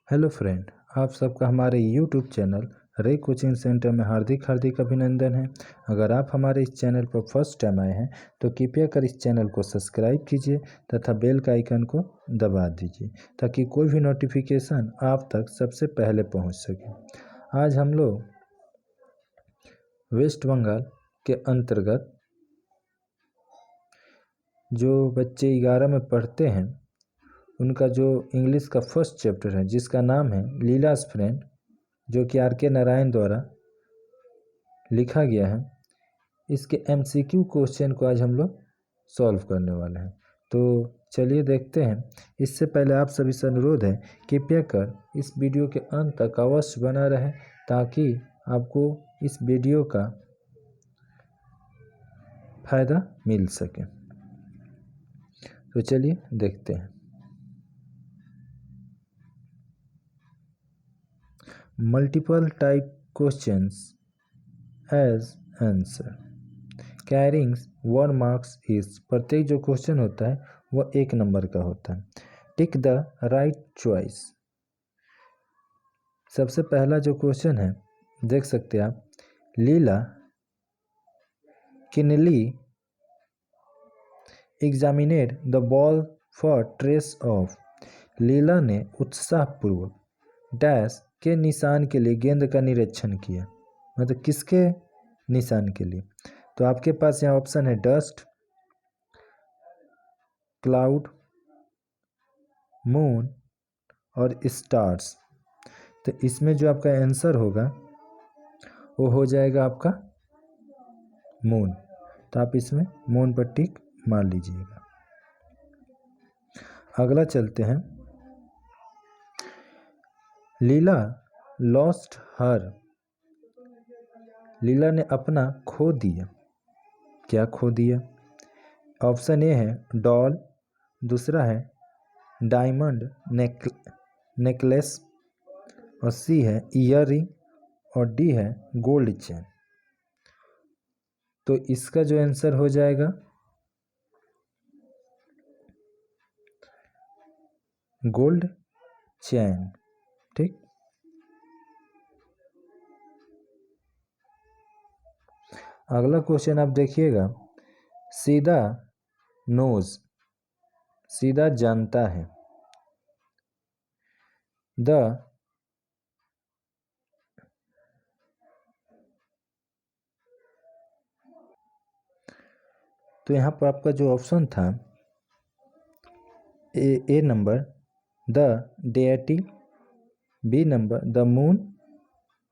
Hello friend, आप सबका हमारे यूट्यूब चैनल रे कोचिंग सेंटर में हार्दिक हार्दिक अभिनंदन है। अगर आप हमारे इस चैनल पर फर्स्ट टाइम आए हैं तो कृपया कर इस चैनल को सब्सक्राइब कीजिए तथा बेल का आइकन को दबा दीजिए ताकि कोई भी नोटिफिकेशन आप तक सबसे पहले पहुंच सके। आज हम लोग वेस्ट बंगाल के अंतर्गत जो बच्चे 11 में पढ़ते हैं उनका जो इंग्लिश का फर्स्ट चैप्टर है जिसका नाम है लीलास फ्रेंड, जो कि आर के नारायण द्वारा लिखा गया है, इसके एमसीक्यू क्वेश्चन को आज हम लोग सॉल्व करने वाले हैं। तो चलिए देखते हैं। इससे पहले आप सभी से अनुरोध है, कृपया कर इस वीडियो के अंत तक अवश्य बना रहे ताकि आपको इस वीडियो का फायदा मिल सके। तो चलिए देखते हैं। Multiple type questions as answer carrying 1 marks is. प्रत्येक जो क्वेश्चन होता है वह 1 नंबर का होता है। Tick the right choice. सबसे पहला जो क्वेश्चन है देख सकते हैं आप, Leela keenly examined the ball for trace of. Leela ने उत्साहपूर्वक डैश के निशान के लिए गेंद का निरीक्षण किया। मतलब किसके निशान के लिए? तो आपके पास यहाँ ऑप्शन है डस्ट, क्लाउड, मून और स्टार्स। तो इसमें जो आपका आंसर होगा वो हो जाएगा आपका मून। तो आप इसमें मून पर टिक मार लीजिएगा। अगला चलते हैं। लीला लॉस्ट हर। लीला ने अपना खो दिया। क्या खो दिया? ऑप्शन ए है डॉल, दूसरा है डायमंड नेकलेस और सी है ईयर रिंग और डी है गोल्ड चेन। तो इसका जो आंसर हो जाएगा गोल्ड चैन। ठीक। अगला क्वेश्चन आप देखिएगा। सीधा नोज, सीधा जानता है। तो यहाँ पर आपका जो ऑप्शन था A number the deity, B number the moon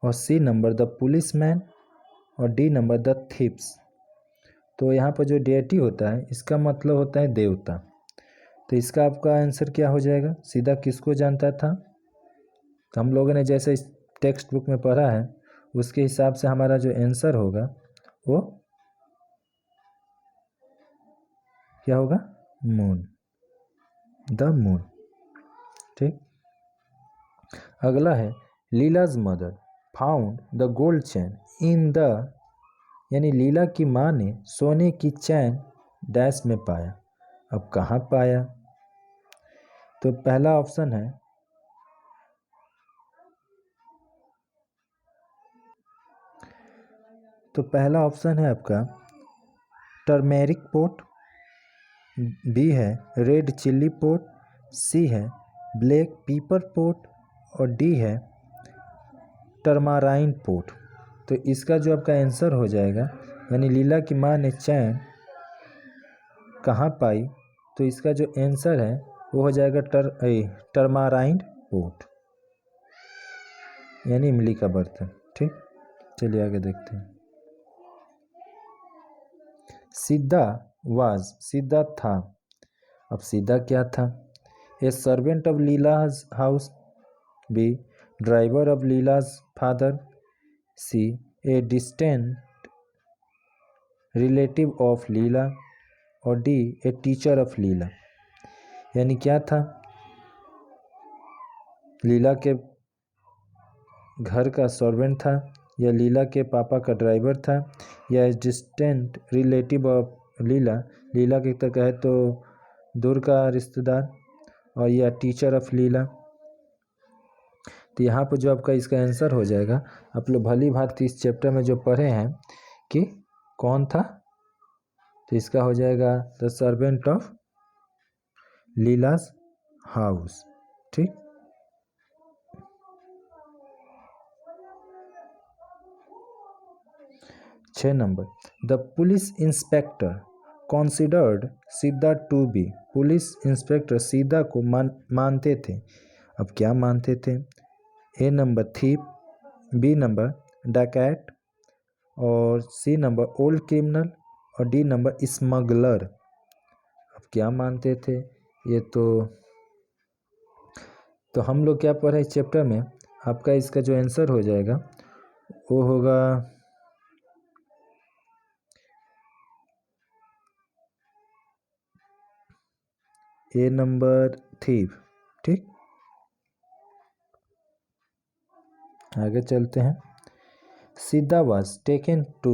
और सी नंबर द पुलिसमैन और डी नंबर द थीप्स। तो यहाँ पर जो डेटी होता है इसका मतलब होता है देवता। तो इसका आपका आंसर क्या हो जाएगा? सीधा किसको जानता था? तो हम लोगों ने जैसे इस टेक्स्ट बुक में पढ़ा है उसके हिसाब से हमारा जो आंसर होगा वो क्या होगा? Moon, the moon. ठीक। अगला है Leela's mother found the gold chain in the, यानी लीला की माँ ने सोने की चैन डैश में पाया। अब कहाँ पाया? तो पहला ऑप्शन है आपका टर्मेरिक पोट, बी है रेड चिल्ली पोट, सी है ब्लैक पीपर पोट और डी है टर्माराइन पोट। तो इसका जो आपका आंसर हो जाएगा, यानी लीला की माँ ने चैन कहाँ पाई, तो इसका जो आंसर है वो हो जाएगा टर्माराइन पोट, यानी इमली का बर्तन। ठीक। चलिए आगे देखते हैं। सीधा वाज, सीधा था। अब सीधा क्या था? A servant of Leela's house, B driver of Leela's father, C a distant relative of Leela और D a teacher of Leela. यानी क्या था? लीला के घर का सर्वेंट था, या लीला के पापा का ड्राइवर था, या डिस्टेंट रिलेटिव ऑफ लीला, लीला के तक है तो दूर का रिश्तेदार, और या टीचर ऑफ लीला। तो यहाँ पर जो आपका इसका आंसर हो जाएगा, आप लोग भली भांति इस चैप्टर में जो पढ़े हैं कि कौन था, तो इसका हो जाएगा the servant of Leela's house. ठीक, 6 नंबर, the police inspector considered Sidda to be, police inspector Sidda को मानते थे। अब क्या मानते थे? A number thief, B number dacoit, और सी नंबर ओल्ड क्रिमिनल, और डी नंबर स्मगलर। अब क्या मानते थे ये? तो हम लोग क्या पढ़े इस चैप्टर में? आपका इसका जो आंसर हो जाएगा वो होगा ए नंबर थीप। ठीक, आगे चलते हैं। सीधा वाज टेकन टू,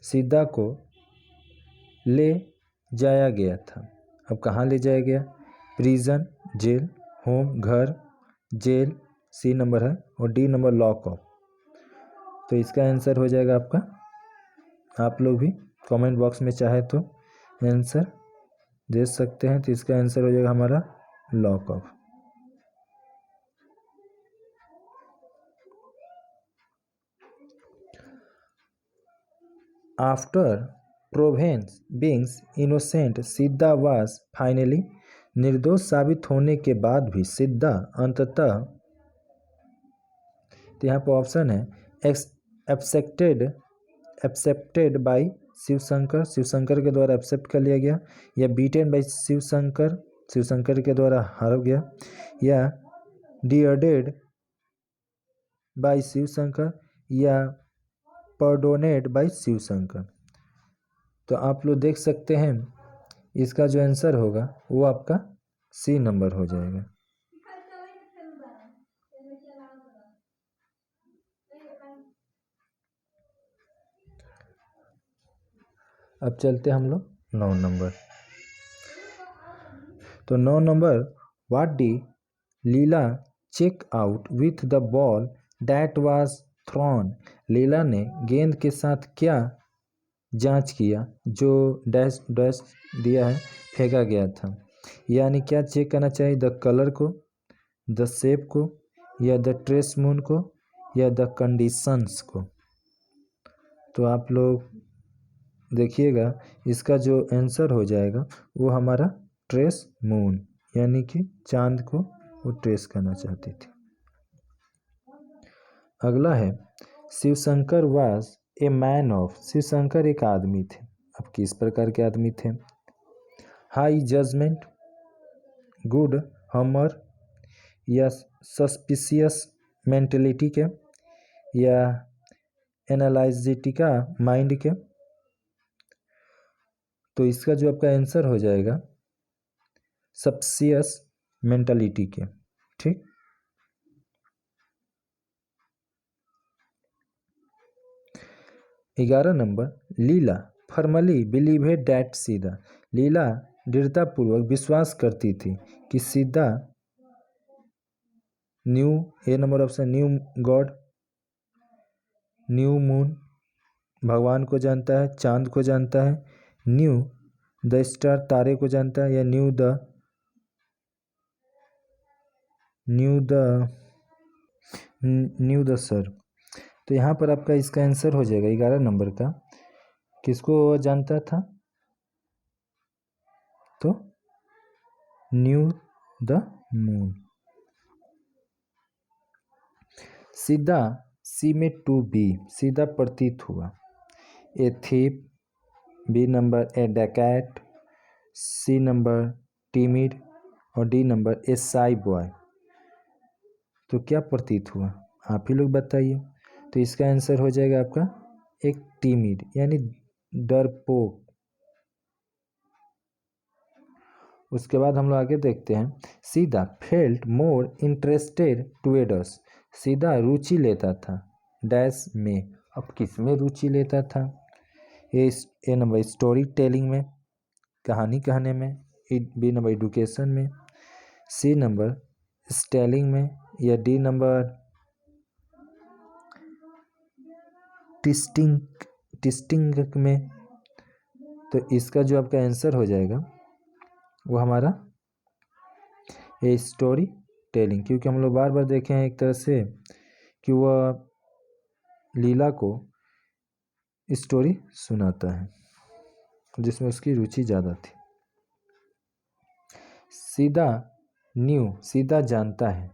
सीधा को ले जाया गया था। अब कहाँ ले जाया गया? प्रिजन, जेल, होम घर, जेल सी नंबर है, और डी नंबर लॉक अप। तो इसका आंसर हो जाएगा आपका, आप लोग भी कमेंट बॉक्स में चाहे तो आंसर दे सकते हैं। तो इसका आंसर हो जाएगा हमारा lock up. After Provence beings innocent, सिद्धा वाज फाइनली, निर्दोष साबित होने के बाद भी सिद्धा अंततः, तो यहाँ पर ऑप्शन है एक्सेप्टेड बाय शिवशंकर, शिवशंकर के द्वारा एक्सेप्ट कर लिया गया, या बीटेन बाय शिवशंकर, शिवशंकर के द्वारा हार गया, या डिअर्डेड बाय शिवशंकर, या पर्डोनेड बाय शिवशंकर। तो आप लोग देख सकते हैं इसका जो आंसर होगा वो आपका सी नंबर हो जाएगा। अब चलते हम लोग 9 नंबर। तो 9 number, what did Leela check out with the ball that was thrown, Leela ने गेंद के साथ क्या जांच किया जो डैश डैश दिया है फेंका गया था? यानी क्या चेक करना चाहिए? द कलर को, द शेप को, या द ट्रेस मून को, या द कंडीशंस को? तो आप लोग देखिएगा इसका जो आंसर हो जाएगा वो हमारा ट्रेस मून, यानी कि चांद को वो ट्रेस करना चाहती थी। अगला है Shivshankar was a man of, Shivshankar एक आदमी थे। अब किस प्रकार के आदमी थे? हाई जजमेंट, गुड हमर, या सस्पिशियस मेंटेलिटी के, या एनालाइजेटिका माइंड के? तो इसका जो आपका आंसर हो जाएगा सस्पिशियस मेंटालिटी के। ठीक, ग्यारह number, Leela firmly believed that Sidda, Leela दृढ़तापूर्वक विश्वास करती थी कि Sidda knew, A number option knew god, knew moon भगवान को जानता है, चांद को जानता है, न्यू द स्टार तारे को जानता है, या न्यू द सर। तो यहाँ पर आपका इसका आंसर हो जाएगा 11 नंबर का, किसको जानता था? तो न्यू द मून। सीधा सी में टू बी, सीधा प्रतीत हुआ। A thief, B number a dacoit, C number timid, और D number a shy boy. तो क्या प्रतीत हुआ आप ही लोग बताइए। तो इसका आंसर हो जाएगा आपका एक टीमिड, यानी डरपोक। उसके बाद हम लोग आगे देखते हैं, सीधा फेल्ट मोर इंटरेस्टेड टुवर्ड अस, सीधा रुचि लेता था डैश में। अब किस में रुचि लेता था? ए नंबर स्टोरी टेलिंग में, कहानी कहने में, बी नंबर एडुकेशन में, सी नंबर स्टेलिंग में, या डी नंबर टिस्टिंग में? तो इसका जो आपका आंसर हो जाएगा वो हमारा ए स्टोरी टेलिंग, क्योंकि हम लोग बार बार देखे हैं एक तरह से कि वह लीला को स्टोरी सुनाता है जिसमें उसकी रुचि ज़्यादा थी। सीधा सीधा जानता है।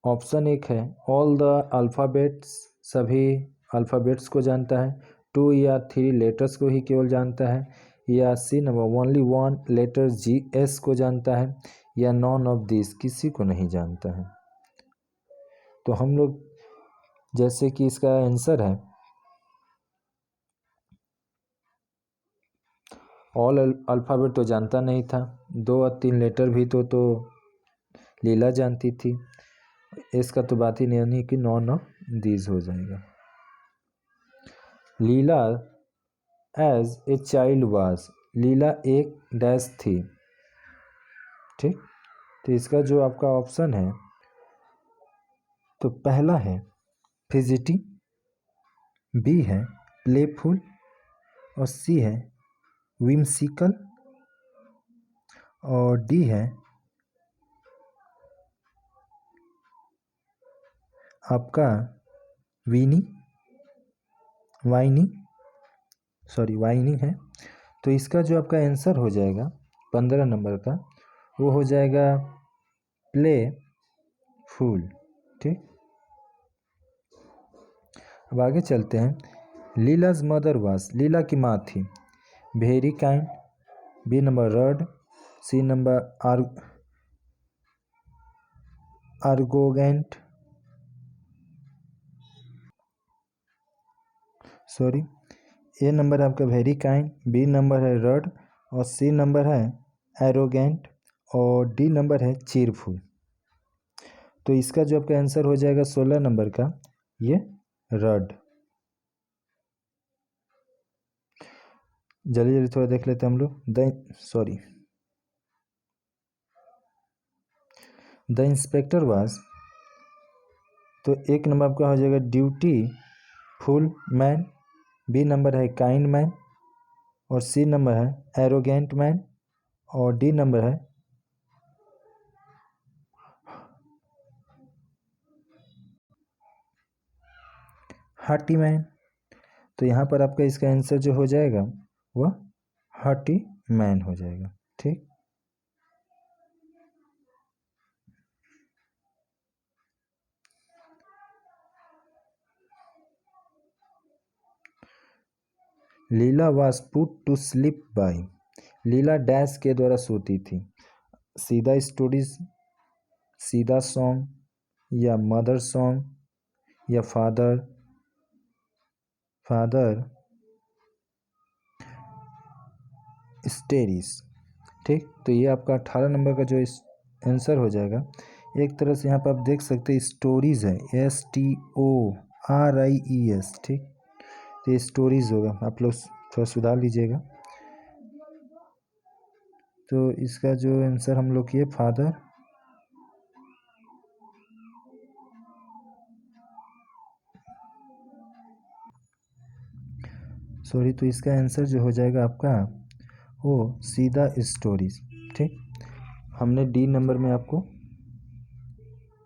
ऑप्शन एक है ऑल द अल्फ़ाबेट्स, सभी अल्फ़ाबेट्स को जानता है। 2 या 3 लेटर्स को ही केवल जानता है। या C number only 1 letter GS को जानता है। या नॉन ऑफ दिस, किसी को नहीं जानता है। तो हम लोग जैसे कि इसका आंसर है ऑल अल्फ़ाबेट तो जानता नहीं था, 2 और 3 लेटर भी तो लीला जानती थी। इसका तो बात ही नहीं कि नॉन ऑफ दीज हो जाएगा। लीला एज ए चाइल्ड वाज, लीला एक डैश थी। ठीक, तो इसका जो आपका ऑप्शन है तो पहला है फिजिटी, बी है प्लेफुल और सी है विम्सिकल और डी है आपका वाइनी है। तो इसका जो आपका आंसर हो जाएगा 15 नंबर का वो हो जाएगा प्ले फूल। ठीक, अब आगे चलते हैं। लीलाज मदर वाज, लीला की माँ थी very kind, B number rude, C number arrogant, sorry, A number आपका वेरी काइंड, बी नंबर है रड और सी नंबर है एरोगेंट और डी नंबर है चीरफुल। तो इसका जो आपका आंसर हो जाएगा 16 नंबर का ये रड। जल्दी जल्दी थोड़ा देख लेते हैं हम लोग। द इंस्पेक्टर वाज, तो एक नंबर आपका हो जाएगा dutiful man, B number है काइंड मैन और सी नंबर है एरोगेंट मैन और डी नंबर है हार्टी मैन। तो यहाँ पर आपका इसका आंसर जो हो जाएगा वह हार्टी मैन हो जाएगा। ठीक, Leela was put to sleep by, Leela dash के द्वारा सोती थी। सीधा स्टोरीज, सीधा सॉन्ग या मदर सॉन्ग या फादर स्टेरीज। ठीक, तो ये आपका 18 नंबर का जो आंसर हो जाएगा। एक तरह से यहाँ पर आप देख सकते हैं स्टोरीज है STORIES। ठीक, तो ये स्टोरीज होगा, आप लोग थोड़ा सुधार लीजिएगा। तो इसका जो आंसर हम लोग किए फादर, सॉरी, तो इसका आंसर जो हो जाएगा आपका वो सीधा स्टोरीज। ठीक, हमने डी नंबर में आपको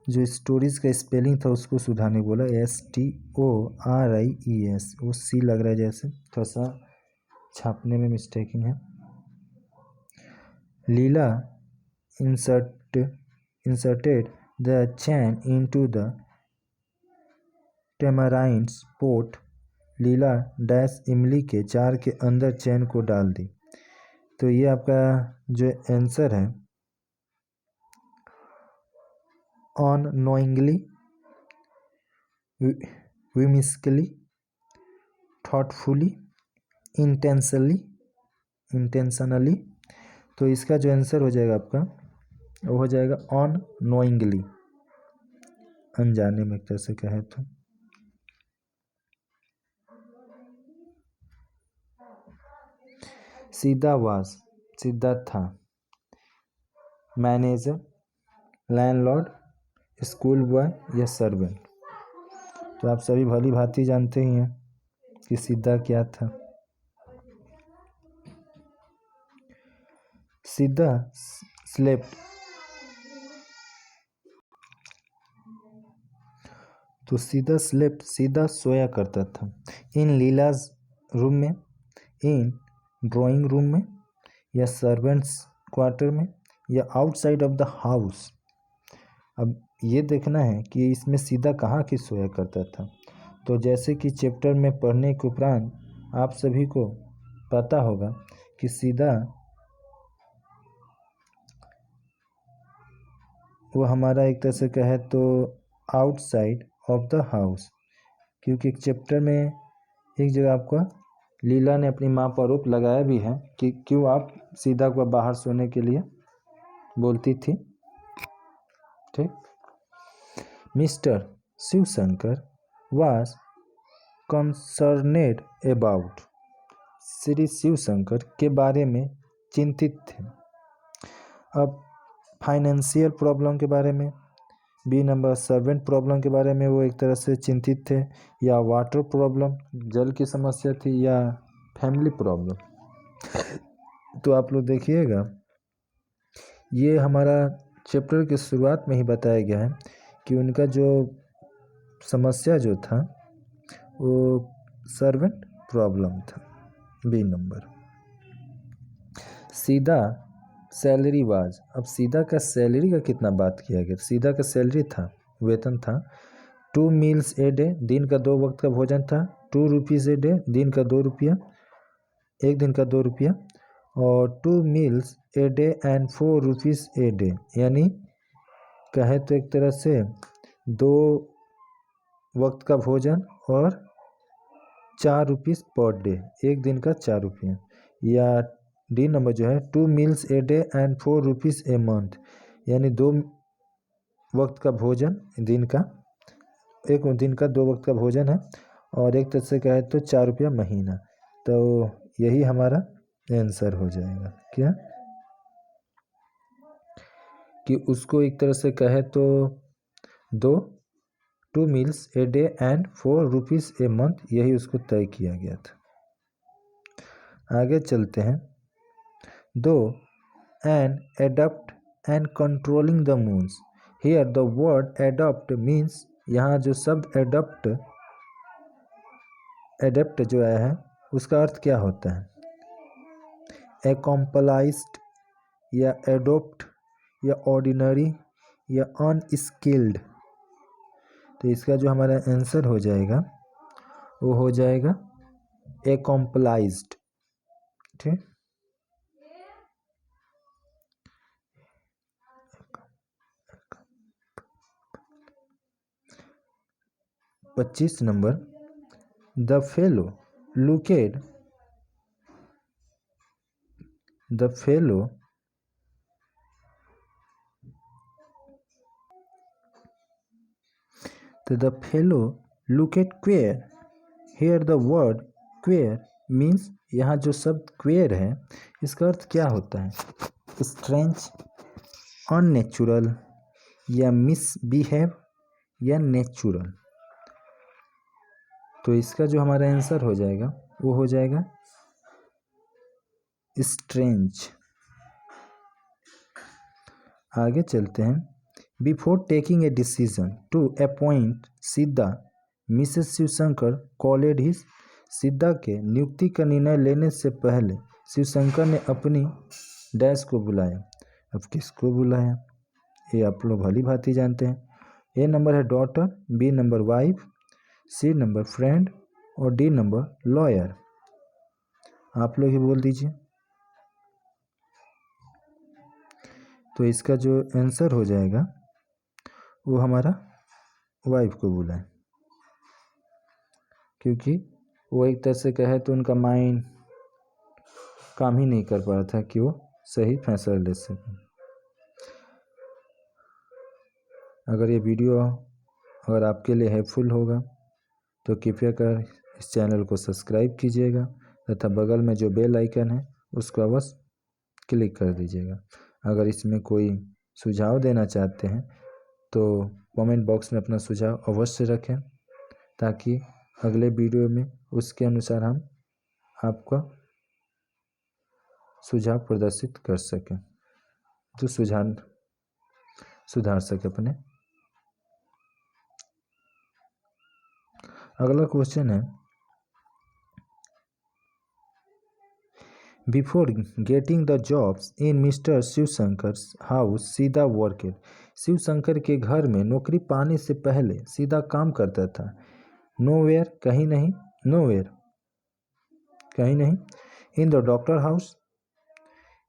जो स्टोरीज का स्पेलिंग था उसको सुधारने बोला, STORIES, वो सी लग रहा है जैसे, थोड़ा सा छापने में मिस्टेकिंग है। Leela inserted the chain into the tamarind's pot, Leela dash इमली के जार के अंदर चैन को डाल दी। तो ये आपका जो आंसर है ऑन नोइंगली, विमिस्कली, थॉटफुली, इंटेंशनली। तो इसका जो आंसर हो जाएगा आपका वो हो जाएगा ऑन नोइंगली, अनजाने में एक तरह से कहे तो। सीधा वाज, सीधा था मैनेजर, लैंडलॉर्ड, स्कूल बॉय या सर्वेंट। तो आप सभी भली भांति जानते ही हैं कि सीधा क्या था। सीधा स्लेप्ट, तो सीधा स्लेप्ट सीधा सोया करता था इन लीलाज रूम में, इन ड्राइंग रूम में, या सर्वेंट्स क्वार्टर में, या आउटसाइड ऑफ द हाउस। अब ये देखना है कि इसमें सीधा कहाँ की सोया करता था। तो जैसे कि चैप्टर में पढ़ने के उपरांत आप सभी को पता होगा कि सीधा वो हमारा एक तरह से कहे तो आउटसाइड ऑफ द हाउस, क्योंकि एक चैप्टर में एक जगह आपको लीला ने अपनी माँ पर आरोप लगाया भी है कि क्यों आप सीधा को बाहर सोने के लिए बोलती थी। ठीक। Mister Shivasankar was concerned about, Shri Shivasankar के बारे में चिंतित थे। अब फाइनेंशियल प्रॉब्लम के बारे में, बी नंबर सर्वेंट प्रॉब्लम के बारे में वो एक तरह से चिंतित थे, या वाटर प्रॉब्लम जल की समस्या थी, या फैमिली प्रॉब्लम। तो आप लोग देखिएगा ये हमारा चैप्टर की शुरुआत में ही बताया गया है कि उनका जो समस्या जो था वो सर्वेंट प्रॉब्लम था। B number. Siddha salary was, अब सीधा का सैलरी का कितना बात किया गया। सीधा का सैलरी था, वेतन था 2 मील्स ए डे, दिन का 2 वक्त का भोजन था। 2 रुपीज़ ए डे, दिन का 2 रुपया, एक दिन का 2 रुपया। और 2 meals a day and 4 rupees a day, यानी कहे तो एक तरह से 2 वक्त का भोजन और 4 रुपीज़ पर डे, एक दिन का 4 रुपया। या डी नंबर जो है 2 meals a day and 4 rupees a month, यानी 2 वक्त का भोजन दिन का, एक दिन का 2 वक्त का भोजन है, और एक तरह से कहे तो 4 रुपया महीना। तो यही हमारा आंसर हो जाएगा क्या, कि उसको एक तरह से कहे तो 2 meals a day and 4 rupees a month, यही उसको तय किया गया था। आगे चलते हैं। दो an adept and controlling the moons, here the word adept means, यहाँ जो शब्द एडप्ट जो आया है उसका अर्थ क्या होता है, एकम्पलाइज्ड, या एडोप्ट, या ऑर्डिनरी, या अनस्किल्ड। तो इसका जो हमारा आंसर हो जाएगा वो हो जाएगा एकम्पलाइज्ड। ठीक। पच्चीस number. The fellow looked, the fellow तो the fellow looked queer, here the word queer means, यहाँ जो शब्द क्वेयर है इसका अर्थ क्या होता है, स्ट्रेंज, अननेचुरल, या मिसबिहेव, या नेचुरल। तो इसका जो हमारा आंसर हो जाएगा वो हो जाएगा स्ट्रेंज। आगे चलते हैं। Before taking a decision to appoint Siddha, Mrs Shivshankar called his, Siddha के नियुक्ति का निर्णय लेने से पहले शिवशंकर ने अपनी डैश को बुलाया। अब किसको बुलाया ये आप लोग भली भांति जानते हैं। ए नंबर है daughter, B number wife, C number friend, और डी नंबर लॉयर। आप लोग ही बोल दीजिए। तो इसका जो आंसर हो जाएगा वो हमारा वाइफ को बुलाएं, क्योंकि वो एक तरह से कहे तो उनका माइंड काम ही नहीं कर पा रहा था कि वो सही फैसला ले सकें। अगर ये वीडियो अगर आपके लिए हेल्पफुल होगा तो कृपया कर इस चैनल को सब्सक्राइब कीजिएगा तथा बगल में जो बेल आइकन है उसको अवश्य क्लिक कर दीजिएगा। अगर इसमें कोई सुझाव देना चाहते हैं तो कमेंट बॉक्स में अपना सुझाव अवश्य रखें ताकि अगले वीडियो में उसके अनुसार हम आपका सुझाव प्रदर्शित कर सकें, जो सुधार सके अपने। अगला क्वेश्चन है, before getting the jobs in mister Shivasankar's house Sidda worked. Shivshankar के घर में नौकरी पाने से पहले सीधा काम करता था। नोवेयर कहीं नहीं, नोवेयर कहीं नहीं, in the doctor house,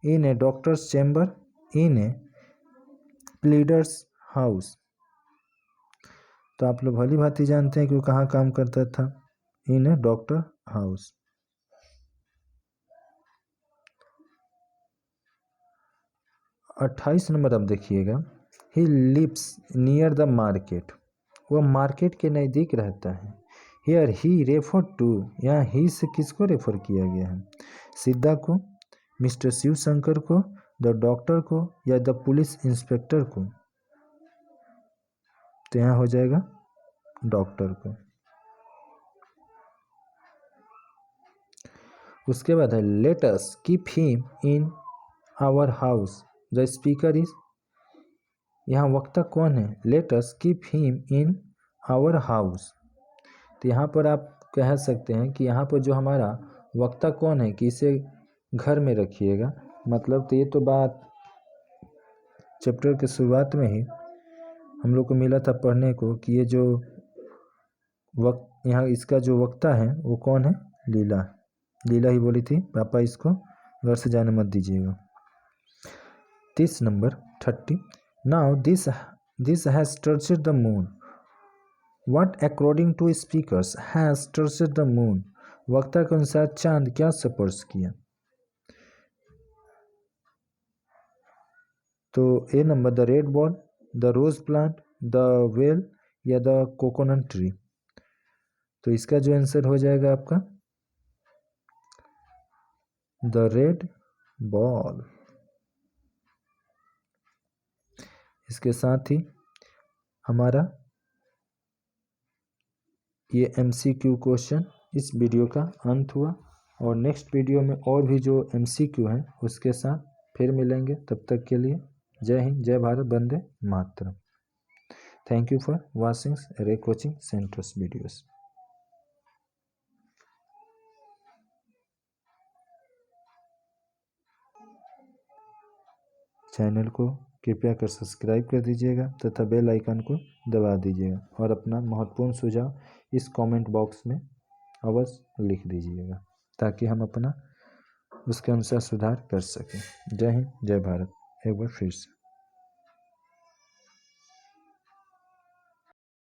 in a doctor's chamber, in a pleader's house. तो आप लोग भली भांति जानते हैं कि वो कहाँ काम करता था, इन ए डॉक्टर हाउस। अट्ठाईस नंबर अब देखिएगा, he lives near the market. वह मार्केट के नज़दीक रहता है। हियर ही रेफर टू, यहाँ ही से किसको रेफर किया गया है, सिद्धा को, मिस्टर शिवशंकर को, द डॉक्टर को या द पुलिस इंस्पेक्टर को। तो यहाँ हो जाएगा डॉक्टर को। उसके बाद है, let us keep him in our house the speaker is. यहाँ वक्ता कौन है, let us keep him in our house. तो यहाँ पर आप कह सकते हैं कि यहाँ पर जो हमारा वक्ता कौन है कि इसे घर में रखिएगा। मतलब तो ये तो बात चैप्टर के शुरुआत में ही हम लोग को मिला था पढ़ने को कि ये जो यहाँ इसका जो वक्ता है वो कौन है, लीला। लीला ही बोली थी पापा इसको घर से जाने मत दीजिएगा। 30 number 30, now this has touched the moon. What according to speaker's has touched the moon. वक्ता के अनुसार चांद क्या स्पर्श किया। तो A number, the red ball, the rose plant, the well या द कोकोनट ट्री। तो इसका जो आंसर हो जाएगा आपका द रेड बॉल। इसके साथ ही हमारा ये MCQ क्वेश्चन इस वीडियो का अंत हुआ, और नेक्स्ट वीडियो में और भी जो MCQ हैं उसके साथ फिर मिलेंगे। तब तक के लिए जय हिंद, जय Bharat, Vande Mataram. Thank you for watching रे कोचिंग सेंटर्स वीडियोस। चैनल को कृपया कर सब्सक्राइब कर दीजिएगा तथा बेल आइकन को दबा दीजिएगा, और अपना महत्वपूर्ण सुझाव इस कमेंट बॉक्स में अवश्य लिख दीजिएगा ताकि हम अपना उसके अनुसार सुधार कर सकें। जय हिंद, जय भारत। एक बार फिर से